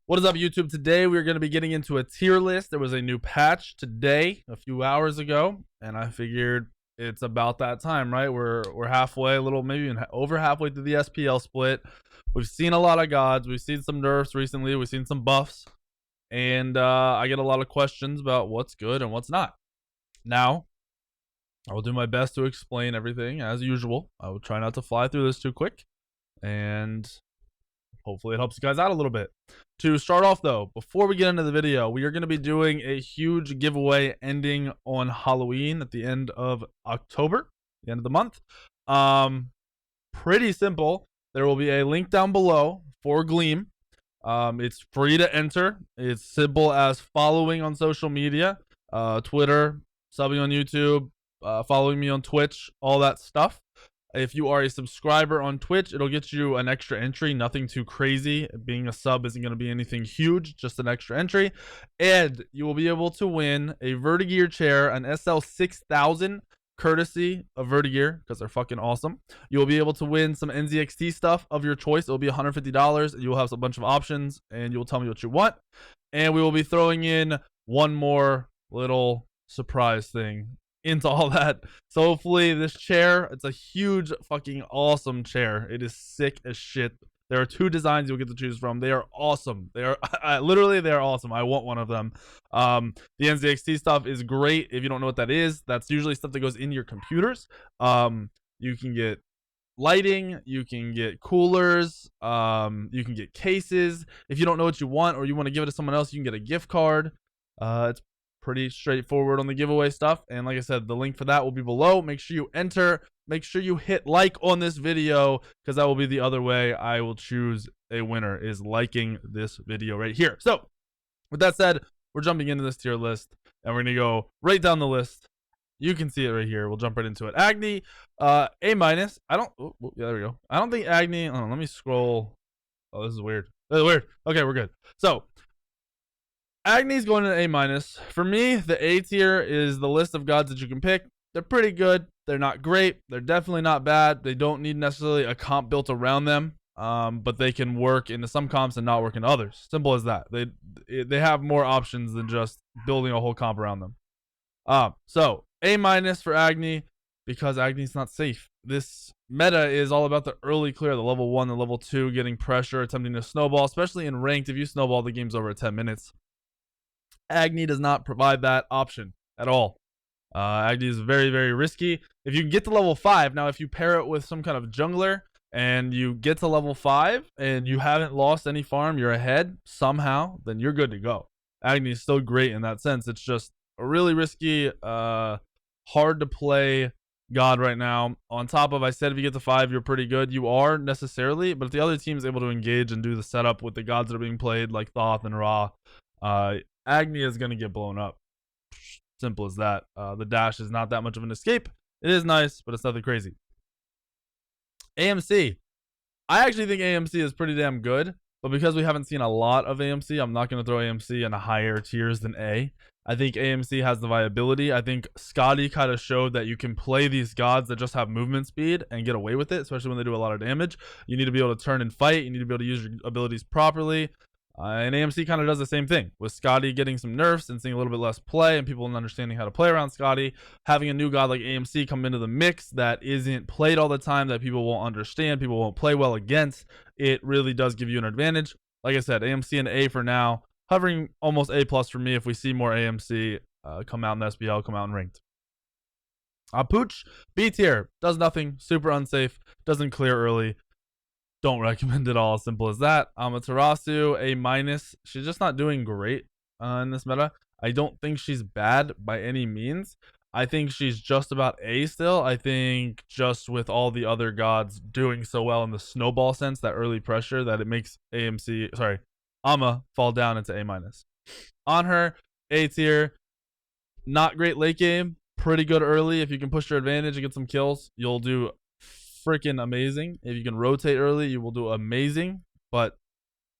What is up, YouTube? Today we are going to be getting into a tier list. There was a new patch today, a few hours ago, and I figured it's about that time, right? We're halfway, a little, maybe even over halfway through the SPL split. We've seen a lot of gods. We've seen some nerfs recently. We've seen some buffs, and I get a lot of questions about what's good and what's not. Now, I will do my best to explain everything as usual. I will try not to fly through this too quick, and hopefully it helps you guys out a little bit. To start off though, before we get into the video, we are going to be doing a huge giveaway ending on Halloween at the end of October, the end of the month. Pretty simple. There will be a link down below for Gleam. It's free to enter. It's simple as following on social media, Twitter, subbing on YouTube, following me on Twitch, all that stuff. If you are a subscriber on Twitch, it'll get you an extra entry, nothing too crazy. Being a sub isn't going to be anything huge, just an extra entry. And you will be able to win a Vertigear chair, an SL6000, courtesy of Vertigear, because they're fucking awesome. You will be able to win some NZXT stuff of your choice. It'll be $150. You will have a bunch of options, and you will tell me what you want. And we will be throwing in one more little surprise thing into all that. So hopefully this chair, it's a huge fucking awesome chair. It is sick as shit. There are two designs you'll get to choose from. They are awesome. They are literally, they are awesome. I want one of them. The NZXT stuff is great. If you don't know what that is, that's usually stuff that goes in your computers. You can get lighting, you can get coolers, you can get cases. If you don't know what you want or you want to give it to someone else, you can get a gift card. It's pretty straightforward on the giveaway stuff, and like I said, the link for that will be below. Make sure you enter, make sure you hit like on this video, because that will be the other way I will choose a winner, is liking this video right here. So with that said, we're jumping into this tier list, and we're gonna go right down the list. You can see it right here. We'll jump right into it. Agni, A-. I don't, yeah, there we go. I don't think Agni, let me scroll. Oh, this is weird. This is weird. Okay, we're good. So Agni's going to A-. For me, the A tier is the list of gods that you can pick. They're pretty good. They're not great. They're definitely not bad. They don't need necessarily a comp built around them, but they can work into some comps and not work in others. Simple as that. They have more options than just building a whole comp around them. So A- for Agni, because Agni's not safe. This meta is all about the early clear, the level 1, the level 2, getting pressure, attempting to snowball, especially in ranked. If you snowball, the game's over at 10 minutes. Agni does not provide that option at all. Agni is very, very risky. If you can get to level 5, now if you pair it with some kind of jungler and you get to level 5 and you haven't lost any farm, you're ahead somehow, then you're good to go. Agni is still great in that sense. It's just a really risky, hard to play god right now. On top of, I said if you get to 5, you're pretty good. You are necessarily, but if the other team is able to engage and do the setup with the gods that are being played, like Thoth and Ra, Agni is going to get blown up. Simple as that. The dash is not that much of an escape. It is nice, but it's nothing crazy. AMC. I actually think AMC is pretty damn good, but because we haven't seen a lot of AMC, I'm not going to throw AMC in a higher tiers than A. I think AMC has the viability. I think Scotty kind of showed that you can play these gods that just have movement speed and get away with it, especially when they do a lot of damage. You need to be able to turn and fight. You need to be able to use your abilities properly. And AMC kind of does the same thing, with Scotty getting some nerfs and seeing a little bit less play and people understanding how to play around Scotty. Having a new god like AMC come into the mix that isn't played all the time, that people won't understand, people won't play well against, it really does give you an advantage. Like I said, AMC and A for now, hovering almost A+ for me if we see more AMC come out in the SBL, come out in ranked. Pooch, B tier, does nothing, super unsafe, doesn't clear early. Don't recommend it all. Simple as that. Amaterasu, A-. She's just not doing great in this meta. I don't think she's bad by any means. I think she's just about A still. I think just with all the other gods doing so well in the snowball sense, that early pressure, that it makes Ama fall down into A-. On her, A tier, not great late game, pretty good early. If you can push your advantage and get some kills, you'll do freaking amazing. If you can rotate early, you will do amazing, but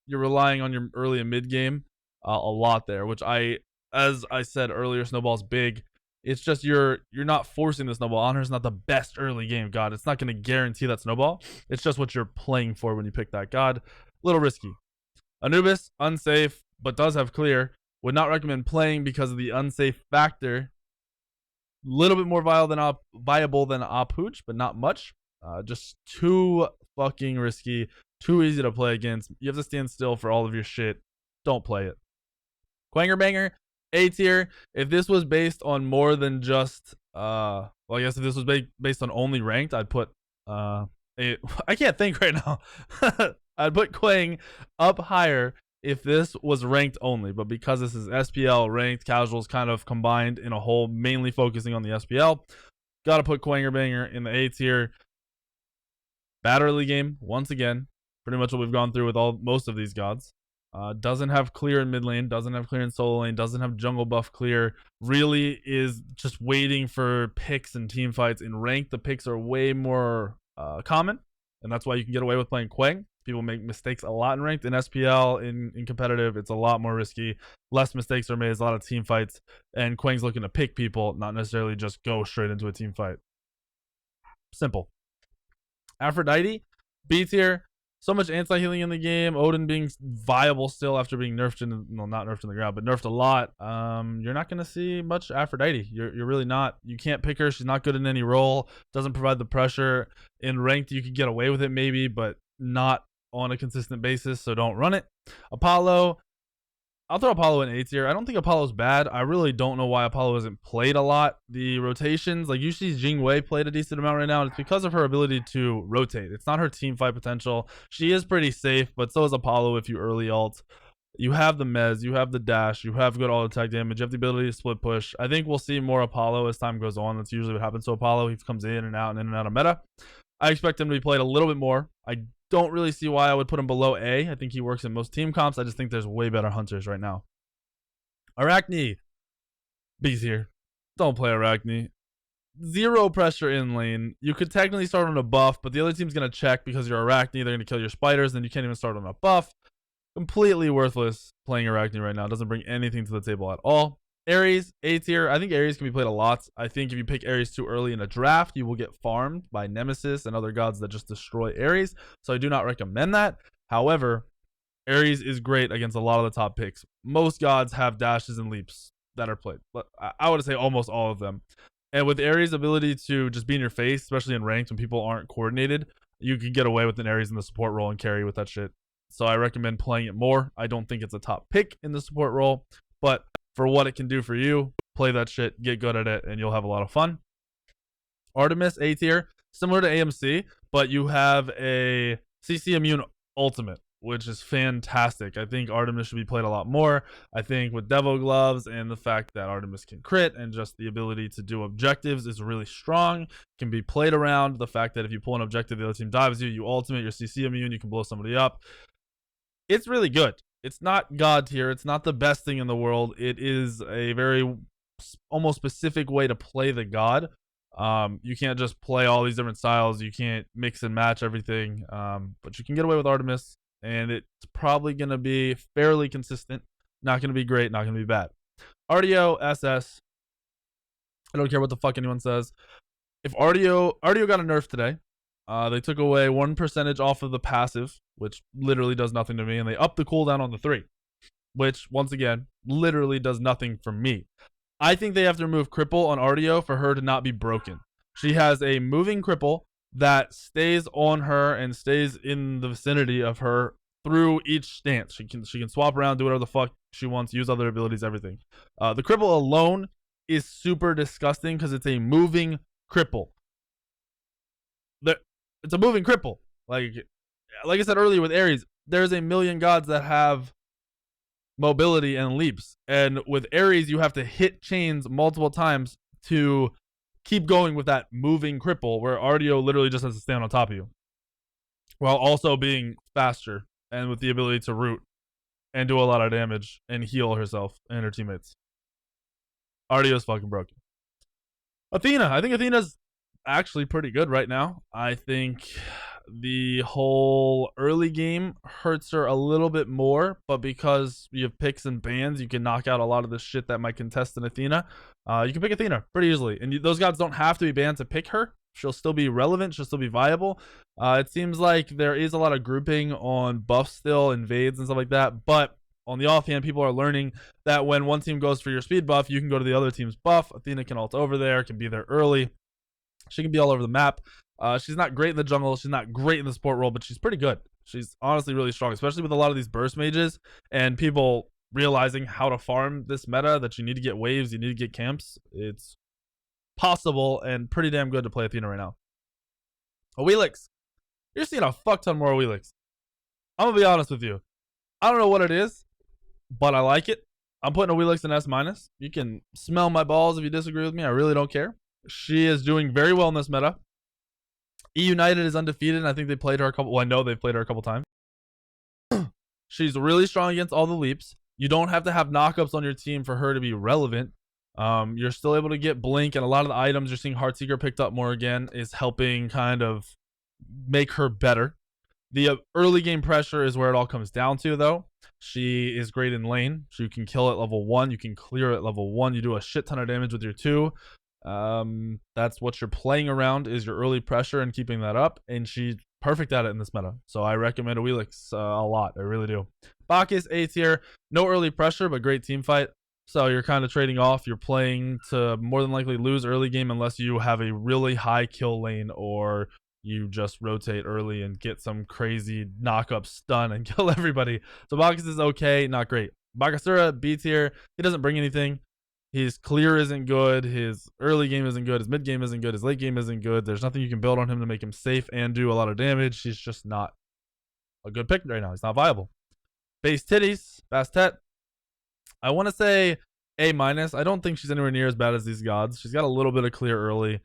you're relying on your early and mid game a lot there, which as I said earlier, snowball's big. It's just you're not forcing the snowball. Honor's not the best early game god. It's not going to guarantee that snowball. It's just what you're playing for when you pick that god. A little risky. Anubis, unsafe, but does have clear. Would not recommend playing because of the unsafe factor. Little bit more viable than Apuch, but not much. Just too fucking risky, too easy to play against. You have to stand still for all of your shit. Don't play it. Quanger Banger, A tier. If this was based on more than just, well, I guess if this was based on only ranked, I'd put, I can't think right now. I'd put Quang up higher if this was ranked only, but because this is SPL, ranked, casuals kind of combined in a whole, mainly focusing on the SPL, gotta put Quanger Banger in the A tier. Bad early game, once again, pretty much what we've gone through with most of these gods. Doesn't have clear in mid lane, doesn't have clear in solo lane, doesn't have jungle buff clear. Really is just waiting for picks and team fights. In ranked, the picks are way more common, and that's why you can get away with playing Quang. People make mistakes a lot in ranked. In SPL, in competitive, it's a lot more risky. Less mistakes are made. There's a lot of team fights, and Quang's looking to pick people, not necessarily just go straight into a team fight. Simple. Aphrodite, B tier. So much anti-healing in the game. Odin being viable still after being nerfed not nerfed in the ground, but nerfed a lot. You're not going to see much Aphrodite. You're really not. You can't pick her. She's not good in any role. Doesn't provide the pressure. In ranked, you could get away with it maybe, but not on a consistent basis, so don't run it. Apollo, I'll throw Apollo in A tier. I don't think Apollo's bad. I really don't know why Apollo hasn't played a lot. The rotations, like you see Jingwei played a decent amount right now, and it's because of her ability to rotate. It's not her team fight potential. She is pretty safe, but so is Apollo if you early ult. You have the mez, you have the dash, you have good auto attack damage, you have the ability to split push. I think we'll see more Apollo as time goes on. That's usually what happens to Apollo. He comes in and out of meta. I expect him to be played a little bit more. I don't really see why I would put him below A. I think he works in most team comps. I just think there's way better hunters right now. Arachne, B's here. Don't play Arachne. Zero pressure in lane. You could technically start on a buff, but the other team's going to check because you're Arachne. They're going to kill your spiders, and you can't even start on a buff. Completely worthless playing Arachne right now. Doesn't bring anything to the table at all. Ares, A tier. I think Ares can be played a lot. I think if you pick Ares too early in a draft, you will get farmed by Nemesis and other gods that just destroy Ares. So I do not recommend that. However, Ares is great against a lot of the top picks. Most gods have dashes and leaps that are played. But I would say almost all of them. And with Ares' ability to just be in your face, especially in ranked when people aren't coordinated, you can get away with an Ares in the support role and carry with that shit. So I recommend playing it more. I don't think it's a top pick in the support role, but for what it can do for you, play that shit, get good at it, and you'll have a lot of fun. Artemis, A tier, similar to AMC, but you have a CC immune ultimate, which is fantastic. I think Artemis should be played a lot more. I think with Devo gloves and the fact that Artemis can crit and just the ability to do objectives is really strong, can be played around. The fact that if you pull an objective, the other team dives you ultimate your CC immune, you can blow somebody up. It's really good. It's not God tier. It's not the best thing in the world. It is a very almost specific way to play the god. You can't just play all these different styles. You can't mix and match everything. But you can get away with Artemis, and it's probably going to be fairly consistent. Not going to be great, not going to be bad. RDO, SS. I don't care what the fuck anyone says. If RDO got a nerf today, they took away 1% off of the passive, which literally does nothing to me, and they upped the cooldown on the 3, which, once again, literally does nothing for me. I think they have to remove Cripple on RDO for her to not be broken. She has a moving Cripple that stays on her and stays in the vicinity of her through each stance. She can swap around, do whatever the fuck she wants, use other abilities, everything. The Cripple alone is super disgusting because it's a moving Cripple. It's a moving Cripple. Like I said earlier with Ares, there's a million gods that have mobility and leaps. And with Ares, you have to hit chains multiple times to keep going with that moving Cripple, where RDO literally just has to stand on top of you. While also being faster and with the ability to root and do a lot of damage and heal herself and her teammates. RDO's fucking broken. Athena. I think Athena's actually pretty good right now. I think the whole early game hurts her a little bit more, but because you have picks and bans, you can knock out a lot of the shit that might contest in Athena. You can pick Athena pretty easily, and those gods don't have to be banned to pick her. she'll still be relevant. She'll still be viable. It seems like there is a lot of grouping on buffs still, invades and stuff like that. But on the offhand, people are learning that when one team goes for your speed buff, you can go to the other team's buff. Athena can ult over there, can be there early. She can be all over the map. She's not great in the jungle. She's not great in the support role, but she's pretty good. She's honestly really strong, especially with a lot of these burst mages and people realizing how to farm this meta, that you need to get waves, you need to get camps. It's possible and pretty damn good to play Athena right now. Awilix. You're seeing a fuck ton more Awilix. I'm gonna be honest with you. I don't know what it is, but I like it. I'm putting Awilix in S-. You can smell my balls if you disagree with me. I really don't care. She is doing very well in this meta. E United is undefeated, and I think they played her a couple. Well, I know they've played her a couple times. She's really strong against all the leaps. You don't have to have knockups on your team for her to be relevant. You're still able to get blink, and a lot of the items you're seeing Heartseeker picked up more again is helping kind of make her better. The early game pressure is where it all comes down to, though. She is great in lane. So you can kill at level 1. You can clear at level 1. You do a shit ton of damage with your 2. That's what you're playing around, is your early pressure and keeping that up. And she's perfect at it in this meta. So I recommend Awilix a lot. I really do. Bacchus, A tier. No early pressure, but great team fight. So you're kind of trading off. You're playing to more than likely lose early game unless you have a really high kill lane or you just rotate early and get some crazy knock-up stun and kill everybody. So Bacchus is okay, not great. Bakasura, B tier. He doesn't bring anything. His clear isn't good. His early game isn't good. His mid game isn't good. His late game isn't good. There's nothing you can build on him to make him safe and do a lot of damage. He's just not a good pick right now. He's not viable. Base titties, Bastet. I want to say A-. I don't think she's anywhere near as bad as these gods. She's got a little bit of clear early.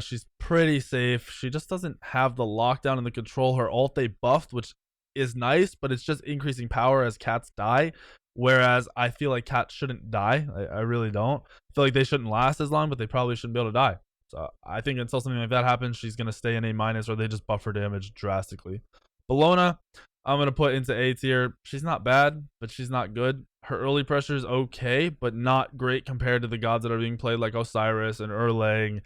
She's pretty safe. She just doesn't have the lockdown and the control. Her ult they buffed, which is nice, but it's just increasing power as cats die. Whereas I feel like cats shouldn't die. I really don't. I feel like they shouldn't last as long, but they probably shouldn't be able to die. So I think until something like that happens, she's going to stay in A- or they just buff her damage drastically. Bellona, I'm going to put into A tier. She's not bad, but she's not good. Her early pressure is okay, but not great compared to the gods that are being played like Osiris and Erlang.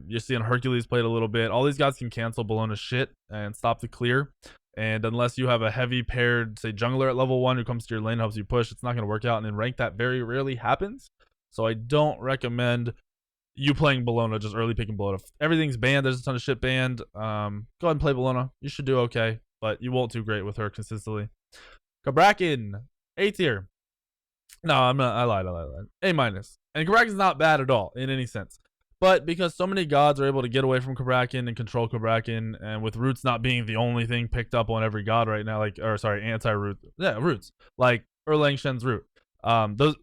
You're seeing Hercules played a little bit. All these gods can cancel Bellona's shit and stop the clear. And unless you have a heavy paired, say, jungler at level 1 who comes to your lane and helps you push, it's not going to work out. And in rank, that very rarely happens. So I don't recommend you playing Bellona, just early picking Bellona. If everything's banned, there's a ton of shit banned. Go ahead and play Bellona. You should do okay, but you won't do great with her consistently. Kabrakin, A tier. No, I'm not. I lied. A-. And Kabrakin's not bad at all in any sense. But because so many gods are able to get away from Kabrakin and control Kabrakin, and with roots not being the only thing picked up on every god right now, anti-root. Yeah, roots. Like Erlang Shen's root. Those,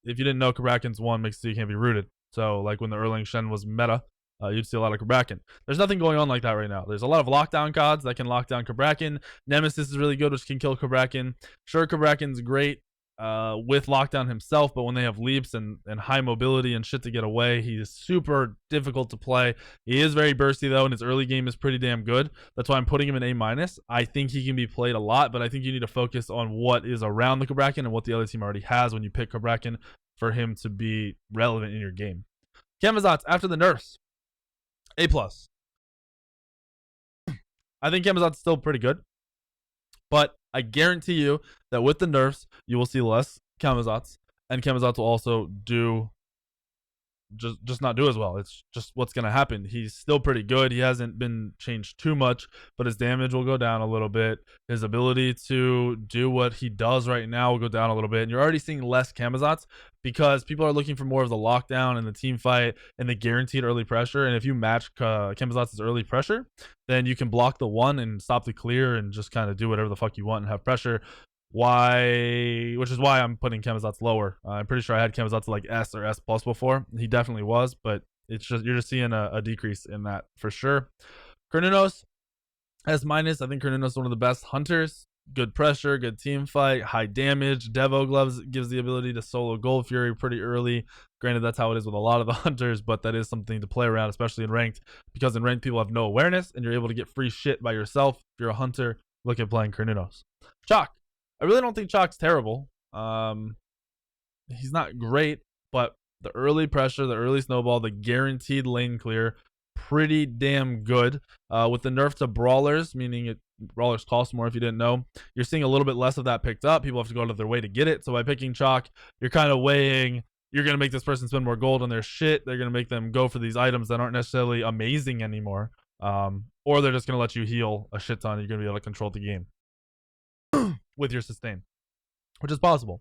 if you didn't know, Kabrakin's one makes it so you can't be rooted. So like when the Erlang Shen was meta, you'd see a lot of Kabrakin. There's nothing going on like that right now. There's a lot of lockdown gods that can lock down Kabrakin. Nemesis is really good, which can kill Kabrakin. Sure, Kabrakin's great with lockdown himself, but when they have leaps and high mobility and shit to get away, he is super difficult to play. He is very bursty though, and his early game is pretty damn good. That's why I'm putting him in A-. I think he can be played a lot, but I think you need to focus on what is around the Kabrakin and what the other team already has when you pick Kabrakin for him to be relevant in your game. Camazotz, after the nerfs, A+. I think Camazotz is still pretty good, but I guarantee you that with the nerfs, you will see less Camazotz, and Camazotz will also do just not do as well. It's just what's going to happen. He's still pretty good. He hasn't been changed too much, but his damage will go down a little bit. His ability to do what he does right now will go down a little bit. And you're already seeing less Camazotz because people are looking for more of the lockdown and the team fight and the guaranteed early pressure. And if you match Camazotz's early pressure, then you can block the one and stop the clear and just kind of do whatever the fuck you want and have pressure. Which is why I'm putting Camazotz lower. I'm pretty sure I had Camazotz like S or S plus before. He definitely was, but it's just you're just seeing a decrease in that for sure. Kernunos S-. I think Kernunos is one of the best hunters. Good pressure, good team fight, high damage. Devo gloves gives the ability to solo Gold Fury pretty early. Granted, that's how it is with a lot of the hunters, but that is something to play around, especially in ranked, because in ranked people have no awareness and you're able to get free shit by yourself. If you're a hunter, look at playing Kernunos. Chalk. I really don't think Chalk's terrible. He's not great, but the early pressure, the early snowball, the guaranteed lane clear, pretty damn good. With the nerf to brawlers, meaning brawlers cost more if you didn't know, you're seeing a little bit less of that picked up. People have to go out of their way to get it. So by picking chalk, you're kind of weighing, you're going to make this person spend more gold on their shit. They're going to make them go for these items that aren't necessarily amazing anymore. Or they're just going to let you heal a shit ton. You're going to be able to control the game with your sustain, which is possible.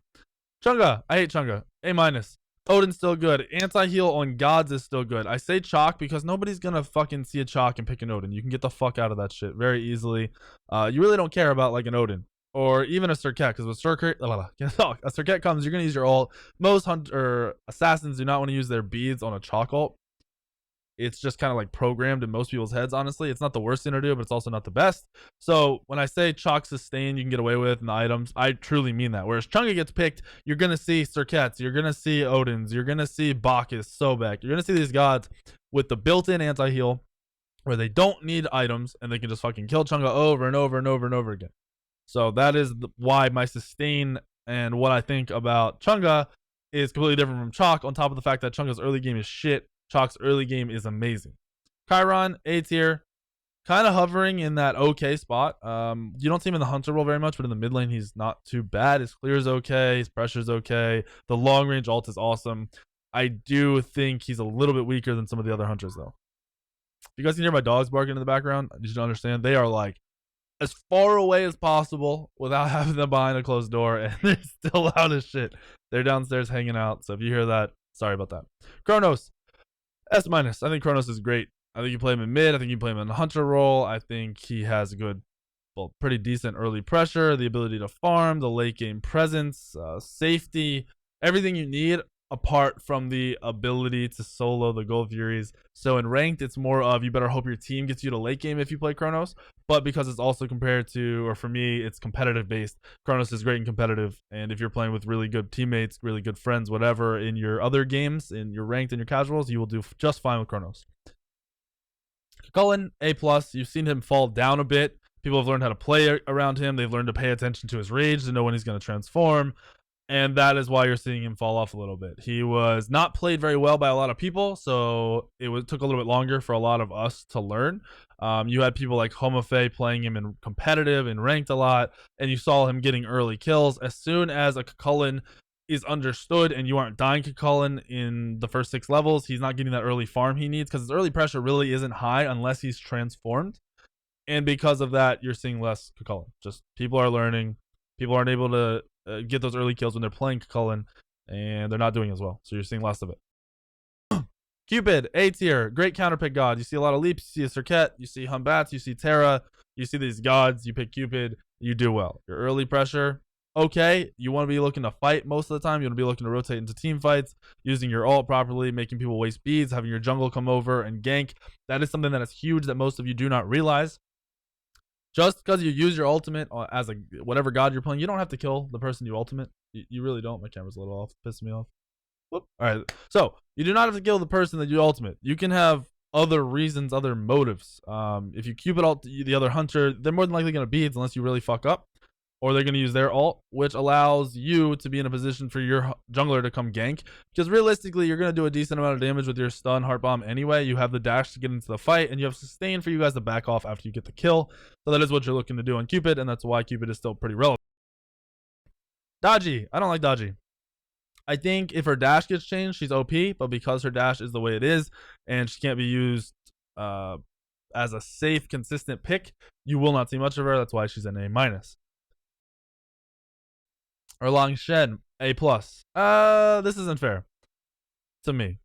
Chunga, I hate Chunga. A-. Odin's still good. Anti-heal on gods is still good. I say chalk because nobody's gonna fucking see a chalk and pick an Odin. You can get the fuck out of that shit very easily. You really don't care about like an Odin or even a Serket, because with a Serket comes, you're gonna use your ult. Most hunter assassins do not want to use their beads on a chalk ult. It's just kind of like programmed in most people's heads, honestly. It's not the worst thing to do, but it's also not the best. So when I say chalk sustain you can get away with in the items, I truly mean that. Whereas Chunga gets picked, you're going to see Serkets, you're going to see Odins, you're going to see Bacchus, Sobek. You're going to see these gods with the built-in anti-heal where they don't need items and they can just fucking kill Chunga over and over and over and over again. So that is why my sustain and what I think about Chunga is completely different from chalk, on top of the fact that Chunga's early game is shit. Chalk's early game is amazing. Chiron, A tier, kind of hovering in that okay spot. You don't see him in the hunter role very much, but in the mid lane, he's not too bad. His clear is okay. His pressure is okay. The long range ult is awesome. I do think he's a little bit weaker than some of the other hunters, though. If you guys can hear my dogs barking in the background, you should understand they are like as far away as possible without having them behind a closed door, and they're still loud as shit. They're downstairs hanging out, so if you hear that, sorry about that. Kronos, S-. I think Kronos is great. I think you play him in mid. I think you play him in the hunter role. I think he has a good, well, pretty decent early pressure, the ability to farm, the late game presence, safety, everything you need apart from the ability to solo the Gold Furies. So in ranked, it's more of you better hope your team gets you to late game if you play Kronos. But because it's also compared to, or for me, it's competitive based, Kronos is great and competitive. And if you're playing with really good teammates, really good friends, whatever, in your other games, in your ranked and your casuals, you will do just fine with Kronos. Cullen, A+. You've seen him fall down a bit. People have learned how to play around him. They've learned to pay attention to his rage, to know when he's going to transform. And that is why you're seeing him fall off a little bit. He was not played very well by a lot of people, so it took a little bit longer for a lot of us to learn. You had people like Homofe playing him in competitive and ranked a lot, and you saw him getting early kills. As soon as a Cullen is understood and you aren't dying Cullen in the first 6 levels, he's not getting that early farm he needs, because his early pressure really isn't high unless he's transformed. And because of that, you're seeing less Cullen. Just people are learning. People aren't able to get those early kills when they're playing Cullen, and they're not doing as well. So you're seeing less of it. Cupid, A tier, great counterpick god. You see a lot of leaps, you see a Serket, you see Humbats, you see Terra, you see these gods, you pick Cupid, you do well. Your early pressure, okay. You want to be looking to fight most of the time. You want to be looking to rotate into team fights, using your ult properly, making people waste beads, having your jungle come over and gank. That is something that is huge that most of you do not realize. Just because you use your ultimate as a whatever god you're playing, you don't have to kill the person you ultimate. You really don't. My camera's a little off. Pissing me off. Whoop. All right. So you do not have to kill the person that you ultimate. You can have other reasons, other motives. If you Cupid ult the other hunter, they're more than likely going to beads unless you really fuck up. Or they're going to use their ult, which allows you to be in a position for your jungler to come gank. Because realistically, you're going to do a decent amount of damage with your stun heart bomb anyway. You have the dash to get into the fight, and you have sustain for you guys to back off after you get the kill. So that is what you're looking to do on Cupid, and that's why Cupid is still pretty relevant. Dodgy. I don't like Dodgy. I think if her dash gets changed, she's OP, but because her dash is the way it is, and she can't be used as a safe, consistent pick, you will not see much of her. That's why she's an A-. Erlang Shen, A+. This isn't fair. To me.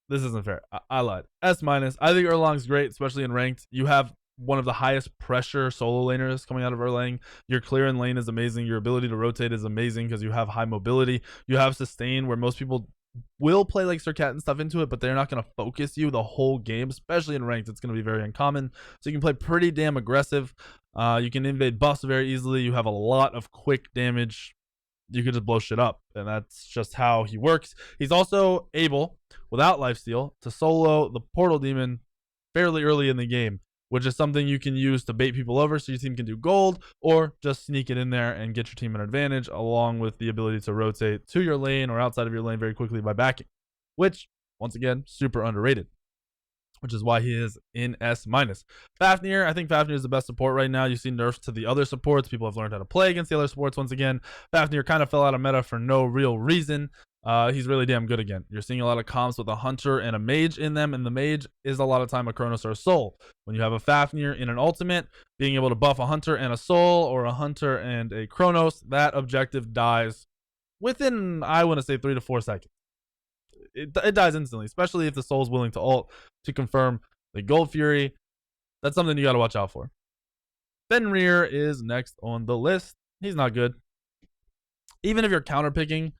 This isn't fair. I lied. S-. I think Erlang's great, especially in ranked. You have one of the highest pressure solo laners coming out of Erlang. Your clear in lane is amazing. Your ability to rotate is amazing because you have high mobility. You have sustain, where most people will play like Serket and stuff into it, but they're not going to focus you the whole game, especially in ranked. It's going to be very uncommon. So you can play pretty damn aggressive. You can invade buffs very easily. You have a lot of quick damage. You could just blow shit up, and that's just how he works. He's also able, without lifesteal, to solo the portal demon fairly early in the game, which is something you can use to bait people over so your team can do gold, or just sneak it in there and get your team an advantage, along with the ability to rotate to your lane or outside of your lane very quickly by backing, which, once again, super underrated. which is why he is in S-. Fafnir, I think Fafnir is the best support right now. You see nerfs to the other supports. People have learned how to play against the other supports once again. Fafnir kind of fell out of meta for no real reason. He's really damn good again. You're seeing a lot of comps with a hunter and a mage in them, and the mage is a lot of time a Chronos or a soul. When you have a Fafnir in an ultimate, being able to buff a hunter and a soul, or a hunter and a Chronos, that objective dies within, I want to say, 3 to 4 seconds. It dies instantly, especially if the soul's willing to ult to confirm the Gold Fury. That's something you got to watch out for. Fenrir is next on the list. He's not good. Even if you're counterpicking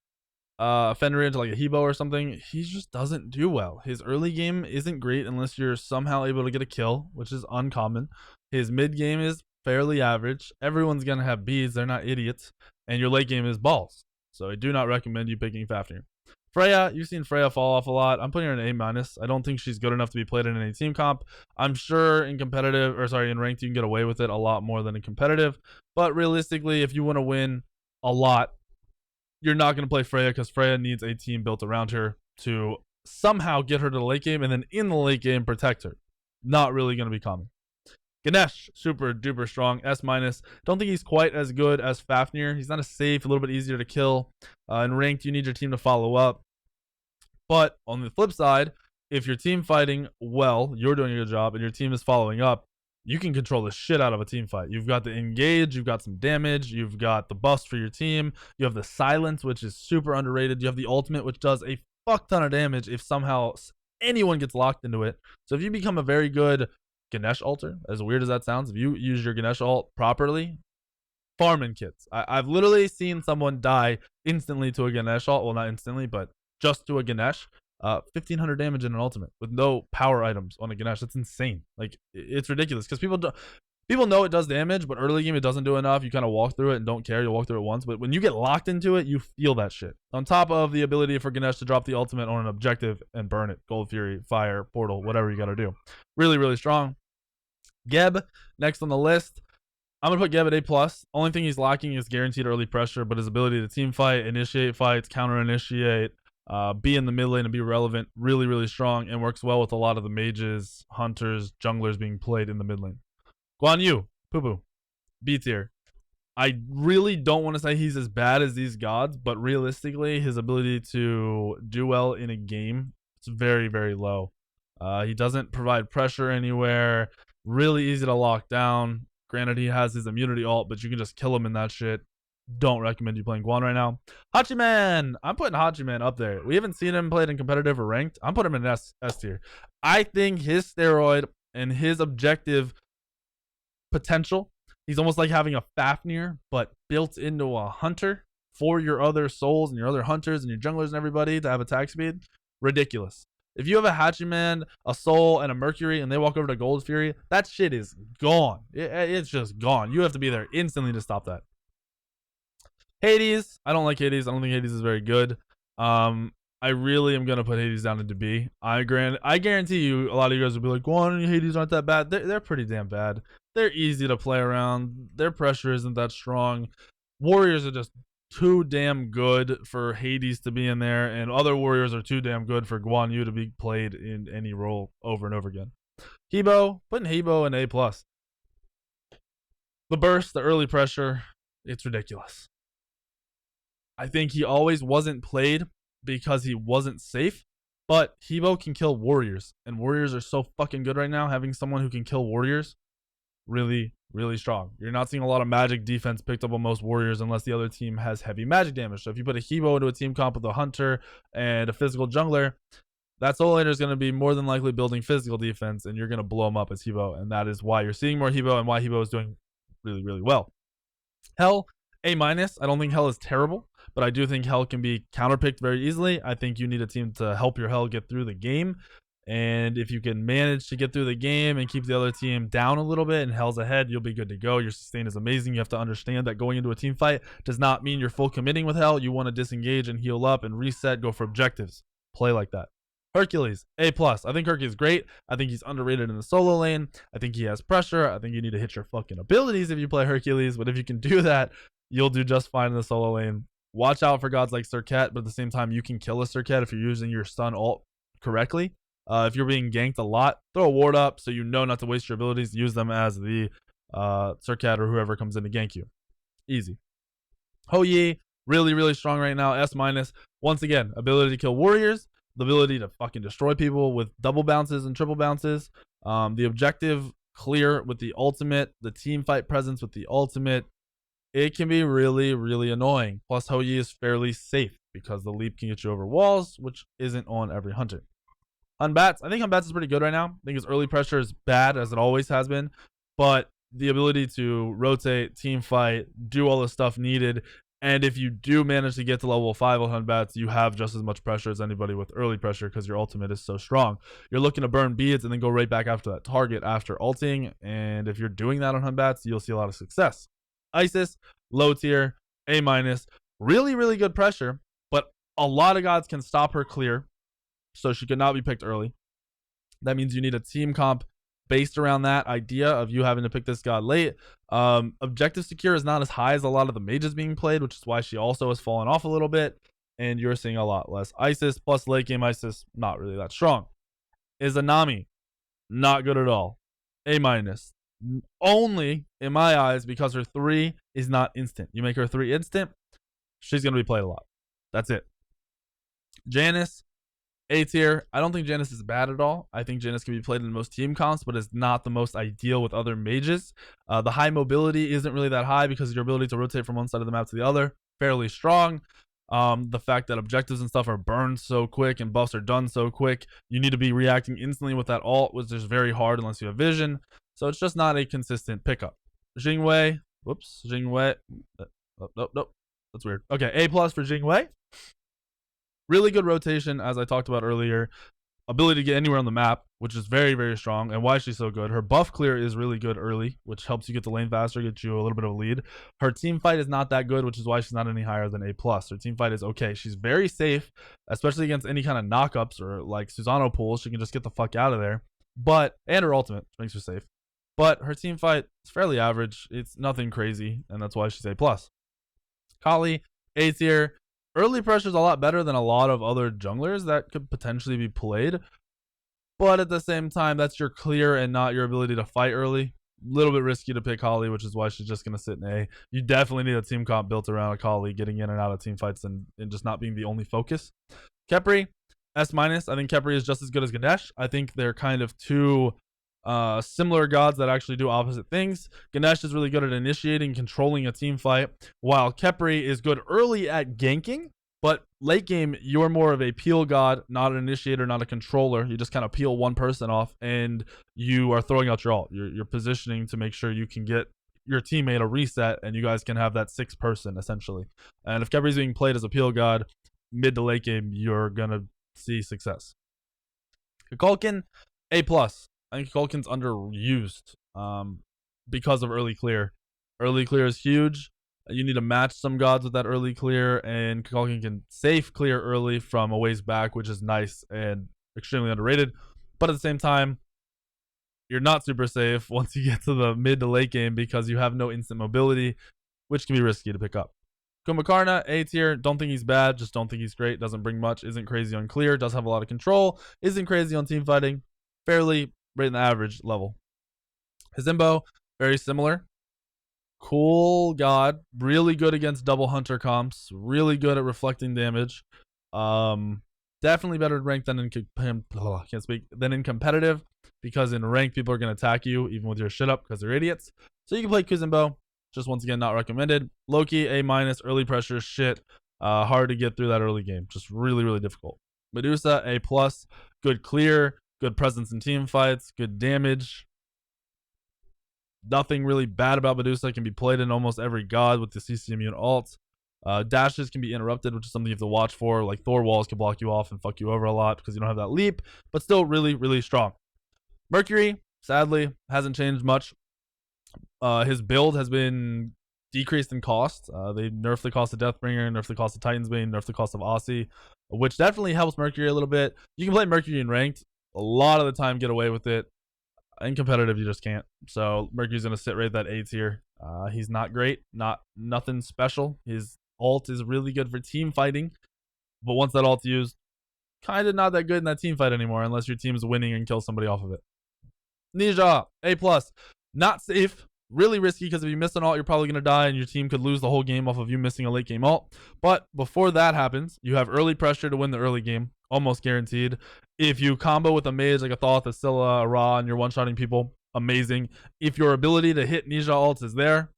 Fenrir into like a Hebo or something, he just doesn't do well. His early game isn't great unless you're somehow able to get a kill, which is uncommon. His mid game is fairly average. Everyone's going to have beads. They're not idiots. And your late game is balls. So I do not recommend you picking Fafnir. Freya, you've seen Freya fall off a lot. I'm putting her in A-. I don't think she's good enough to be played in any team comp. I'm sure in in ranked you can get away with it a lot more than in competitive. But realistically, if you want to win a lot, you're not going to play Freya because Freya needs a team built around her to somehow get her to the late game and then in the late game protect her. Not really going to be common. Ganesh, super duper strong, S-. Don't think he's quite as good as Fafnir. He's not as safe, a little bit easier to kill. In ranked, you need your team to follow up. But on the flip side, if your team fighting well, you're doing a good job, and your team is following up, you can control the shit out of a team fight. You've got the engage, you've got some damage, you've got the bust for your team, you have the silence, which is super underrated, you have the ultimate, which does a fuck ton of damage if somehow anyone gets locked into it. So if you become a very good Ganesh alter, as weird as that sounds, if you use your Ganesh ult properly, farming kits. I've literally seen someone die instantly to a Ganesh ult. Well, not instantly, but just to a Ganesh. 1500 damage in an ultimate with no power items on a Ganesh. That's insane. Like, it's ridiculous because people know it does damage, but early game it doesn't do enough. You kind of walk through it and don't care. You'll walk through it once, but when you get locked into it, you feel that shit. On top of the ability for Ganesh to drop the ultimate on an objective and burn it. Gold Fury, fire, portal, whatever you got to do. Really, really strong. Geb, next on the list. I'm going to put Geb at A+. Only thing he's lacking is guaranteed early pressure, but his ability to team fight, initiate fights, counter-initiate, be in the mid lane and be relevant, really, really strong, and works well with a lot of the mages, hunters, junglers being played in the mid lane. Guan Yu, poo-poo, B tier. I really don't want to say he's as bad as these gods, but realistically, his ability to do well in a game, it's very, very low. He doesn't provide pressure anywhere. Really easy to lock down. Granted, he has his immunity ult, but you can just kill him in that shit. Don't recommend you playing Guan right now. Hachiman. I'm putting Hachiman up there. We haven't seen him played in competitive or ranked. I'm putting him in S tier. I think his steroid and his objective potential, he's almost like having a Fafnir, but built into a hunter for your other souls and your other hunters and your junglers and everybody to have attack speed. Ridiculous. If you have a Hachiman, a Soul, and a Mercury, and they walk over to Gold Fury, that shit is gone. It's just gone. You have to be there instantly to stop that. Hades. I don't like Hades. I don't think Hades is very good. I really am going to put Hades down into B. I guarantee you a lot of you guys will be like, Guan and Hades aren't that bad. They're pretty damn bad. They're easy to play around. Their pressure isn't that strong. Warriors are just too damn good for Hades to be in there, and other warriors are too damn good for Guan Yu to be played in any role over and over again. Hebo, putting Hebo in A+. The burst, the early pressure, it's ridiculous. I think he always wasn't played because he wasn't safe, but Hebo can kill warriors, and warriors are so fucking good right now. Having someone who can kill warriors, really, really strong. You're not seeing a lot of magic defense picked up on most warriors unless the other team has heavy magic damage. So if you put a Hebo into a team comp with a hunter and a physical jungler, that solo laner is going to be more than likely building physical defense, and you're going to blow him up as Hebo, and that is why you're seeing more Hebo and why Hebo is doing really, really well. Hell, A-. I don't think Hell is terrible, but I do think Hell can be counterpicked very easily. I think you need a team to help your Hell get through the game. And if you can manage to get through the game and keep the other team down a little bit and Hell's ahead, you'll be good to go. Your sustain is amazing. You have to understand that going into a team fight does not mean you're full committing with Hell. You want to disengage and heal up and reset, go for objectives. Play like that. Hercules, A+. I think Hercules is great. I think he's underrated in the solo lane. I think he has pressure. I think you need to hit your fucking abilities if you play Hercules. But if you can do that, you'll do just fine in the solo lane. Watch out for gods like Serket, but at the same time, you can kill a Serket if you're using your stun ult correctly. If you're being ganked a lot, throw a ward up so you know not to waste your abilities. Use them as the Circat or whoever comes in to gank you. Easy. Ho Yi, really, really strong right now. S minus. Once again, ability to kill warriors, the ability to fucking destroy people with double bounces and triple bounces. The objective clear with the ultimate, the team fight presence with the ultimate. It can be really, really annoying. Plus, Ho Yi is fairly safe because the leap can get you over walls, which isn't on every hunter. Hunbats, I think Hunbats is pretty good right now. I think his early pressure is bad, as it always has been, but the ability to rotate, team fight, do all the stuff needed, and if you do manage to get to level 5 on Hunbats, you have just as much pressure as anybody with early pressure because your ultimate is so strong. You're looking to burn beads and then go right back after that target after ulting, and if you're doing that on Hunbats, you'll see a lot of success. Isis, low tier, A minus, really, really good pressure, but a lot of gods can stop her clear, so she could not be picked early. That means you need a team comp based around that idea of you having to pick this god late. Objective secure is not as high as a lot of the mages being played, which is why she also has fallen off a little bit, and you're seeing a lot less Isis. Plus late game Isis, not really that strong. Izanami, not good at all. A minus. Only, in my eyes, because her 3 is not instant. You make her 3 instant, she's going to be played a lot. That's it. Janice, A tier. I don't think Janice is bad at all. I think Janice can be played in most team comps, but is not the most ideal with other mages. The high mobility isn't really that high because your ability to rotate from one side of the map to the other, fairly strong. The fact that objectives and stuff are burned so quick and buffs are done so quick, you need to be reacting instantly with that ult, which is very hard unless you have vision. So it's just not a consistent pickup. Jingwei, whoops, Jingwei. Nope. That's weird. Okay, A plus for Jingwei. Really good rotation, as I talked about earlier. Ability to get anywhere on the map, which is very, very strong. And why she's so good. Her buff clear is really good early, which helps you get the lane faster, get you a little bit of a lead. Her team fight is not that good, which is why she's not any higher than A+. Her team fight is okay. She's very safe, especially against any kind of knockups or like Susano pools. She can just get the fuck out of there. And her ultimate makes her safe. But her team fight is fairly average. It's nothing crazy, and that's why she's A+. Kali, A tier. Early pressure is a lot better than a lot of other junglers that could potentially be played. But at the same time, that's your clear and not your ability to fight early. A little bit risky to pick Holly, which is why she's just going to sit in A. You definitely need a team comp built around a Holly, getting in and out of team fights and just not being the only focus. Khepri, S minus. I think Khepri is just as good as Ganesh. I think they're kind of two similar gods that actually do opposite things. Ganesh is really good at initiating, controlling a team fight, while Khepri is good early at ganking, but late game, you're more of a peel god, not an initiator, not a controller. You just kind of peel one person off, and you are throwing out your ult. You're positioning to make sure you can get your teammate a reset, and you guys can have that 6th person, essentially. And if Khepri is being played as a peel god, mid to late game, you're going to see success. Kukulkan, A+. I think Kukulkan's underused because of early clear. Early clear is huge. You need to match some gods with that early clear, and Kukulkan can safe clear early from a ways back, which is nice and extremely underrated. But at the same time, you're not super safe once you get to the mid to late game because you have no instant mobility, which can be risky to pick up. Kumakarna, A tier. Don't think he's bad, just don't think he's great. Doesn't bring much. Isn't crazy on clear. Does have a lot of control. Isn't crazy on team fighting. Fairly right in the average level. Hizimbo, very similar. Cool god. Really good against double hunter comps. Really good at reflecting damage. Definitely better in rank than in competitive, because in rank people are going to attack you even with your shit up because they're idiots. So you can play Kuzimbo. Just once again, not recommended. Loki, A minus. Early pressure, shit. Hard to get through that early game. Just really, really difficult. Medusa, A plus. Good clear. Good presence in team fights. Good damage. Nothing really bad about Medusa. Can be played in almost every god with the CC immune ult. Dashes can be interrupted, which is something you have to watch for. Like Thor walls can block you off and fuck you over a lot because you don't have that leap, but still really, really strong. Mercury, sadly, hasn't changed much. His build has been decreased in cost. They nerfed the cost of Deathbringer, nerfed the cost of Titan's Bane, nerfed the cost of Aussie, which definitely helps Mercury a little bit. You can play Mercury in ranked. A lot of the time get away with it. In competitive, you just can't. So Mercury's going to sit right at that A tier. He's not great. Nothing special. His ult is really good for team fighting. But once that ult's used, kind of not that good in that team fight anymore unless your team's winning and kill somebody off of it. Ninja, A+. Not safe. Really risky because if you miss an ult, you're probably going to die and your team could lose the whole game off of you missing a late game ult. But before that happens, you have early pressure to win the early game. Almost guaranteed. If you combo with a mage like a Thoth, a Scylla, a Ra, and you're one-shotting people, amazing. If your ability to hit Ninja ults is there,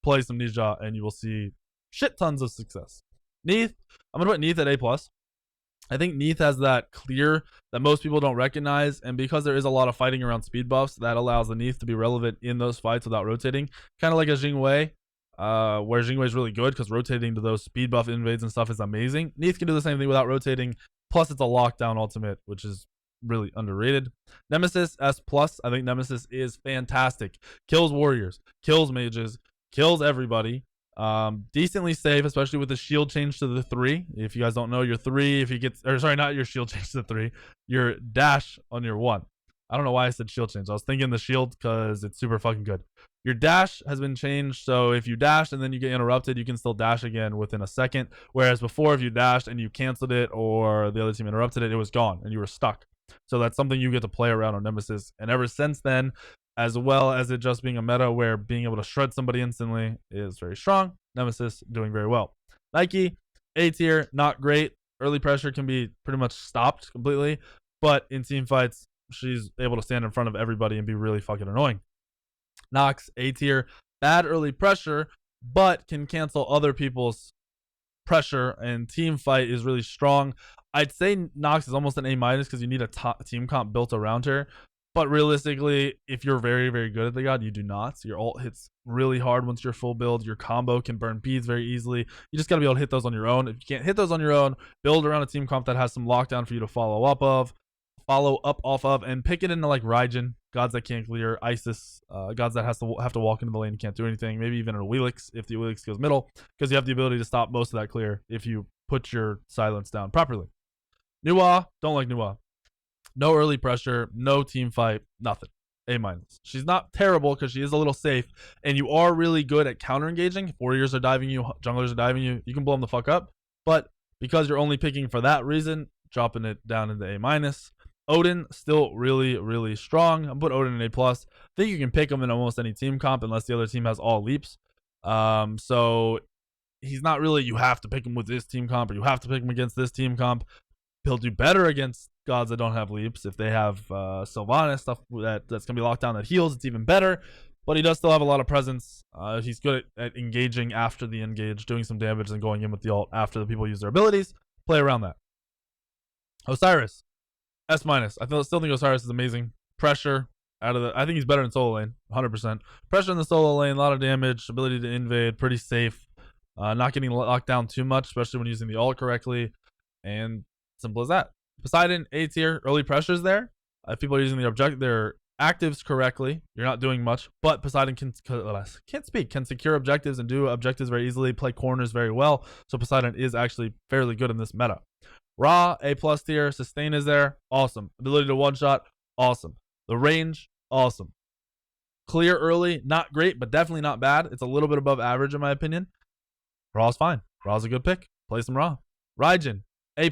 play some Ninja and you will see shit tons of success. Neath, I'm going to put Neath at A+. I think Neath has that clear that most people don't recognize, and because there is a lot of fighting around speed buffs, that allows the Neath to be relevant in those fights without rotating. Kind of like a Jingwei, where Jingwei is really good because rotating to those speed buff invades and stuff is amazing. Neath can do the same thing without rotating, plus it's a lockdown ultimate, which is really underrated. Nemesis S+, I think Nemesis is fantastic. Kills warriors, kills mages, kills everybody. Decently safe, especially with the shield change to the 3. If you guys don't know, your 3, if he gets, or sorry, not your shield change to the 3, your dash on your 1. I don't know why I said shield change. I was thinking the shield because it's super fucking good. Your dash has been changed, so if you dash and then you get interrupted, you can still dash again within a second. Whereas before, if you dashed and you canceled it or the other team interrupted it, it was gone and you were stuck. So that's something you get to play around on Nemesis. And ever since then, as well as it just being a meta where being able to shred somebody instantly is very strong. Nemesis doing very well. Nike, A tier, not great. Early pressure can be pretty much stopped completely, but in team fights, she's able to stand in front of everybody and be really fucking annoying. Nox, A tier, bad early pressure, but can cancel other people's pressure, and team fight is really strong. I'd say Nox is almost an A- because you need a team comp built around her. But realistically, if you're very, very good at the god, you do not. So your ult hits really hard once you're full build. Your combo can burn beads very easily. You just got to be able to hit those on your own. If you can't hit those on your own, build around a team comp that has some lockdown for you to follow up off of, and pick it into like Raijin, gods that can't clear, Isis, gods that have to walk into the lane and can't do anything. Maybe even a Wheelix if the Wheelix goes middle, because you have the ability to stop most of that clear if you put your silence down properly. Nuwa, don't like Nuwa. No early pressure, no team fight, nothing. A-. She's not terrible because she is a little safe, and you are really good at counter engaging. If warriors are diving you, junglers are diving you, you can blow them the fuck up. But because you're only picking for that reason, dropping it down into A-. Odin, still really, really strong. I'm putting Odin in A+. I think you can pick him in almost any team comp unless the other team has all leaps. So he's not really, you have to pick him with this team comp or you have to pick him against this team comp. He'll do better against gods that don't have leaps. If they have Sylvanas, stuff that's going to be locked down that heals, it's even better. But he does still have a lot of presence. He's good at engaging after the engage, doing some damage and going in with the ult after the people use their abilities. Play around that. Osiris, S-. I still think Osiris is amazing. Pressure out of the, I think he's better in solo lane, 100%. Pressure in the solo lane, a lot of damage, ability to invade, pretty safe. Not getting locked down too much, especially when using the ult correctly. And simple as that. Poseidon, A tier, early pressures there. If people are using their actives correctly, you're not doing much. But Poseidon can secure objectives and do objectives very easily, play corners very well. So Poseidon is actually fairly good in this meta. Ra, A+ tier, sustain is there, awesome. Ability to one shot, awesome. The range, awesome. Clear early, not great, but definitely not bad. It's a little bit above average in my opinion. Ra's fine. Ra's a good pick. Play some Ra. Raijin, A+.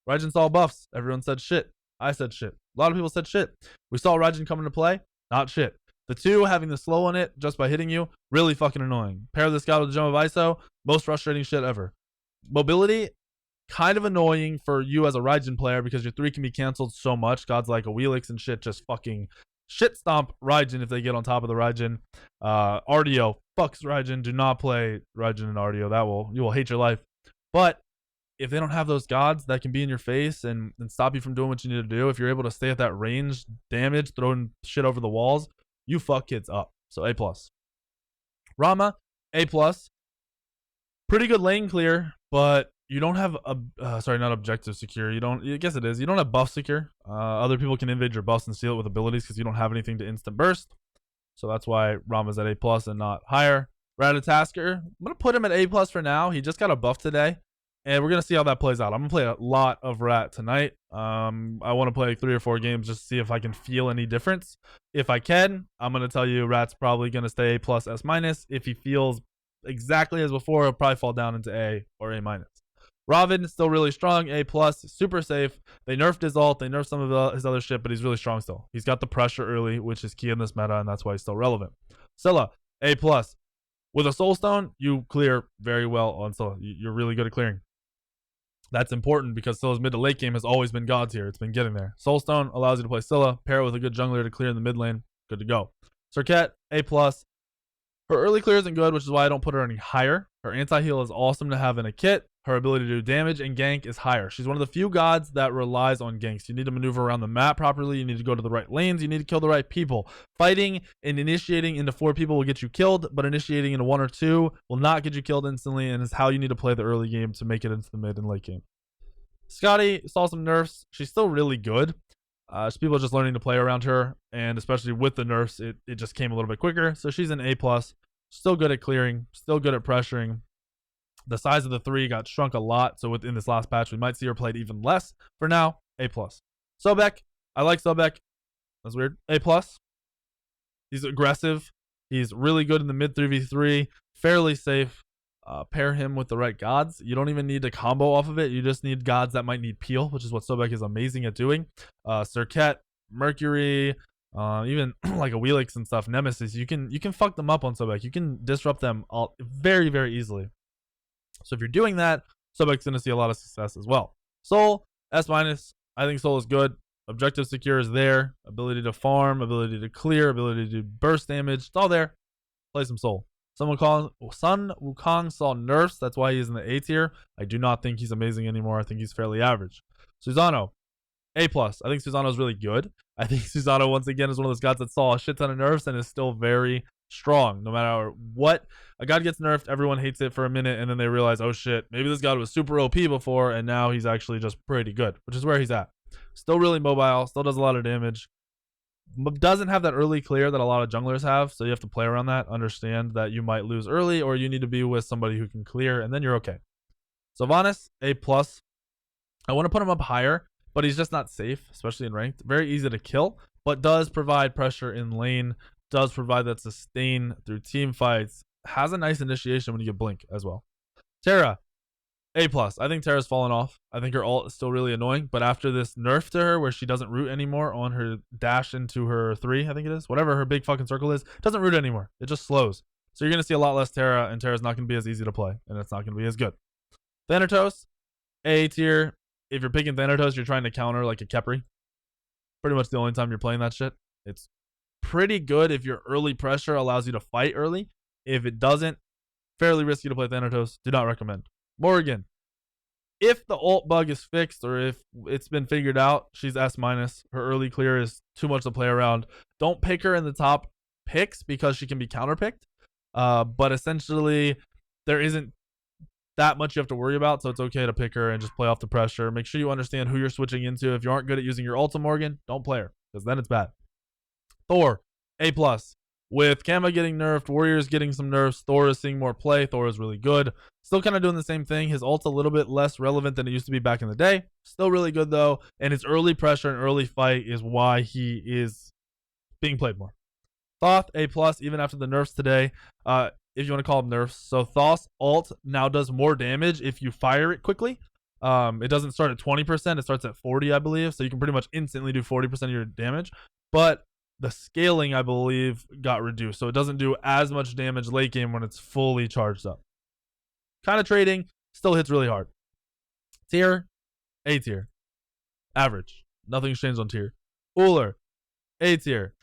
Raijin saw buffs. Everyone said shit. I said shit. A lot of people said shit. We saw Raijin come into play. Not shit. The 2 having the slow on it just by hitting you, really fucking annoying. Pair this guy with the Gem of ISO, most frustrating shit ever. Mobility, kind of annoying for you as a Raijin player because your 3 can be canceled so much. Gods like a Wheelix and shit just fucking shit stomp Raijin if they get on top of the Raijin. RDO, fucks Raijin. Do not play Raijin and RDO. You will hate your life. But if they don't have those gods that can be in your face and stop you from doing what you need to do, if you're able to stay at that range damage, throwing shit over the walls, you fuck kids up. So A+. Rama, A+. Pretty good lane clear, but you don't have not objective secure. I guess it is. You don't have buff secure. Other people can invade your buffs and steal it with abilities because you don't have anything to instant burst. So that's why Rama's at A+ and not higher. Ratatasker, I'm going to put him at A+ for now. He just got a buff today. And we're going to see how that plays out. I'm going to play a lot of Rat tonight. I want to play 3 or 4 games just to see if I can feel any difference. If I can, I'm going to tell you Rat's probably going to stay A+, S-. If he feels exactly as before, he'll probably fall down into A or A-. Robin still really strong, A+, super safe. They nerfed his ult, they nerfed some of his other shit, but he's really strong still. He's got the pressure early, which is key in this meta, and that's why he's still relevant. Scylla, A+. With a Soul Stone, you clear very well on Scylla. You're really good at clearing. That's important because Scylla's mid to late game has always been God tier. It's been getting there. Soul Stone allows you to play Scylla, pair it with a good jungler to clear in the mid lane. Good to go. Serket, A+. Her early clear isn't good, which is why I don't put her any higher. Her anti-heal is awesome to have in a kit. Her ability to do damage and gank is higher. She's one of the few gods that relies on ganks. You need to maneuver around the map properly. You need to go to the right lanes. You need to kill the right people. Fighting and initiating into 4 people will get you killed, but initiating into 1 or 2 will not get you killed instantly, and is how you need to play the early game to make it into the mid and late game. Scotty saw some nerfs. She's still really good. People are just learning to play around her, and especially with the nerfs, it just came a little bit quicker. So she's an A+. Still good at clearing. Still good at pressuring. The size of the 3 got shrunk a lot, so within this last patch, we might see her played even less. For now, A+. Sobek, I like Sobek. That's weird. A+. He's aggressive. He's really good in the mid 3v3. Fairly safe. Pair him with the right gods. You don't even need to combo off of it. You just need gods that might need peel, which is what Sobek is amazing at doing. Serket, Mercury, even like a Wheelix and stuff, Nemesis, you can fuck them up on Sobek. You can disrupt them all very, very easily. So if you're doing that, Sobek's going to see a lot of success as well. Soul, S-. I think Soul is good. Objective secure is there. Ability to farm, ability to clear, ability to do burst damage. It's all there. Play some Soul. Sun Wukong saw nerfs. That's why he's in the A tier. I do not think he's amazing anymore. I think he's fairly average. Susano, A+. I think Susano's really good. I think Susano, once again, is one of those gods that saw a shit ton of nerfs and is still very strong. No matter what a god gets nerfed, everyone hates it for a minute, and then they realize, oh shit, maybe this god was super OP before, and now he's actually just pretty good, which is where he's at. Still really mobile, still does a lot of damage. Doesn't have that early clear that a lot of junglers have, so you have to play around that. Understand that you might lose early, or you need to be with somebody who can clear, and then you're okay. Sylvanas, A+. I want to put him up higher, but he's just not safe, especially in ranked. Very easy to kill, but does provide pressure in lane, does provide that sustain through team fights, has a nice initiation when you get blink as well. Terra, A+. I think Terra's fallen off. I think her ult is still really annoying, but after this nerf to her where she doesn't root anymore on her dash into her 3, I think it is, whatever her big fucking circle is, doesn't root anymore. It just slows. So you're going to see a lot less Terra, and Terra's not going to be as easy to play, and it's not going to be as good. Thanatos, A tier. If you're picking Thanatos, you're trying to counter like a Kepri. Pretty much the only time you're playing that shit. It's pretty good if your early pressure allows you to fight early. If it doesn't, fairly risky to play Thanatos. Do not recommend. Morrigan, if the ult bug is fixed or if it's been figured out, she's S-. Her early clear is too much to play around. Don't pick her in the top picks because she can be counterpicked. But essentially, there isn't that much you have to worry about, so it's okay to pick her and just play off the pressure. Make sure you understand who you're switching into. If you aren't good at using your ult on Morgan, don't play her, because then it's bad. Thor, A+. With Kama getting nerfed, Warriors getting some nerfs, Thor is seeing more play. Thor is really good. Still kind of doing the same thing. His ult's a little bit less relevant than it used to be back in the day. Still really good, though. And his early pressure and early fight is why he is being played more. Thoth, A+, even after the nerfs today. If you want to call them nerfs. So Thoth's ult now does more damage if you fire it quickly. It doesn't start at 20%. It starts at 40, I believe. So you can pretty much instantly do 40% of your damage. But the scaling, I believe, got reduced. So it doesn't do as much damage late game when it's fully charged up. Kind of trading, still hits really hard. Tier, A tier. Average. Nothing's changed on tier. Uller, A tier.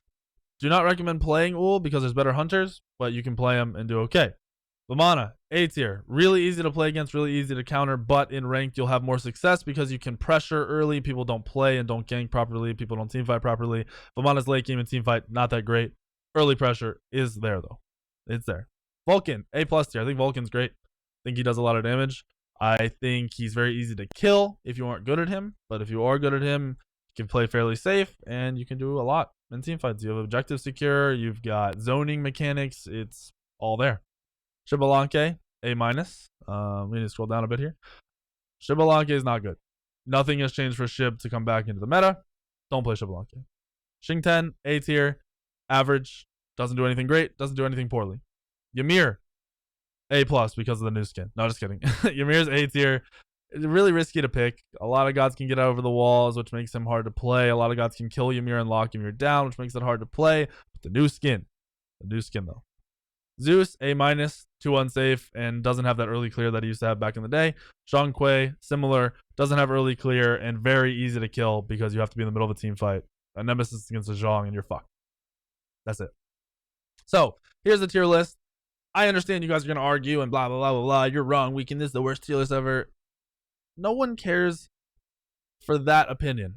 Do not recommend playing Ul because there's better hunters, but you can play them and do okay. Vamana, A tier. Really easy to play against, really easy to counter, but in ranked you'll have more success because you can pressure early. People don't play and don't gank properly. People don't teamfight properly. Vamana's late game and teamfight, not that great. Early pressure is there, though. It's there. Vulcan, A+ tier. I think Vulcan's great. I think he does a lot of damage. I think he's very easy to kill if you aren't good at him, but if you are good at him, you can play fairly safe, and you can do a lot in teamfights. You have objective secure, you've got zoning mechanics, it's all there. Shibalanke, A-. We need to scroll down a bit here. Shibalanke is not good. Nothing has changed for Shib to come back into the meta. Don't play Shibalanke. Shingten, A tier. Average. Doesn't do anything great. Doesn't do anything poorly. Ymir, A+ because of the new skin. No, just kidding. Ymir's A tier. It's really risky to pick. A lot of gods can get over the walls, which makes him hard to play. A lot of gods can kill Ymir and lock Ymir down, which makes it hard to play. But the new skin though. Zeus, A-, 2 unsafe, and doesn't have that early clear that he used to have back in the day. Zhang Kui, similar, doesn't have early clear, and very easy to kill because you have to be in the middle of a team fight. A Nemesis against a Zhang, and you're fucked. That's it. So, here's the tier list. I understand you guys are going to argue and blah, blah, blah, blah, blah. You're wrong. Weekend is the worst tier list ever. No one cares for that opinion.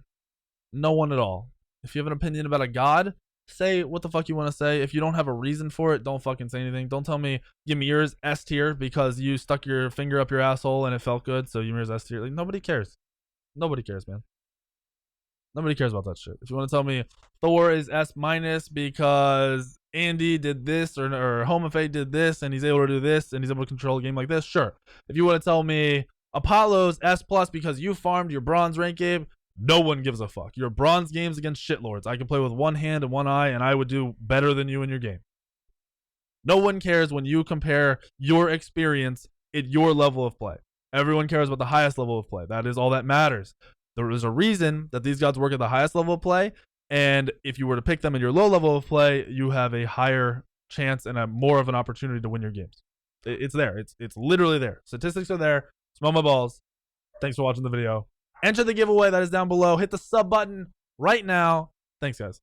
No one at all. If you have an opinion about a god, say what the fuck you want to say. If you don't have a reason for it, don't fucking say anything. Don't tell me Ymir's S tier because you stuck your finger up your asshole and it felt good, so Ymir's S tier. Like, nobody cares. Nobody cares, man. Nobody cares about that shit. If you want to tell me Thor is S- because Andy did this or Homofade did this and he's able to do this and he's able to control a game like this, sure. If you want to tell me Apollo's S+ because you farmed your bronze rank game, no one gives a fuck. Your bronze games against shitlords. I can play with one hand and one eye and I would do better than you in your game. No one cares when you compare your experience at your level of play. Everyone cares about the highest level of play. That is all that matters. There is a reason that these gods work at the highest level of play, and if you were to pick them in your low level of play, you have a higher chance and a more of an opportunity to win your games. It's there. It's literally there. Statistics are there. Smell my balls. Thanks for watching the video. Enter the giveaway that is down below. Hit the sub button right now. Thanks, guys.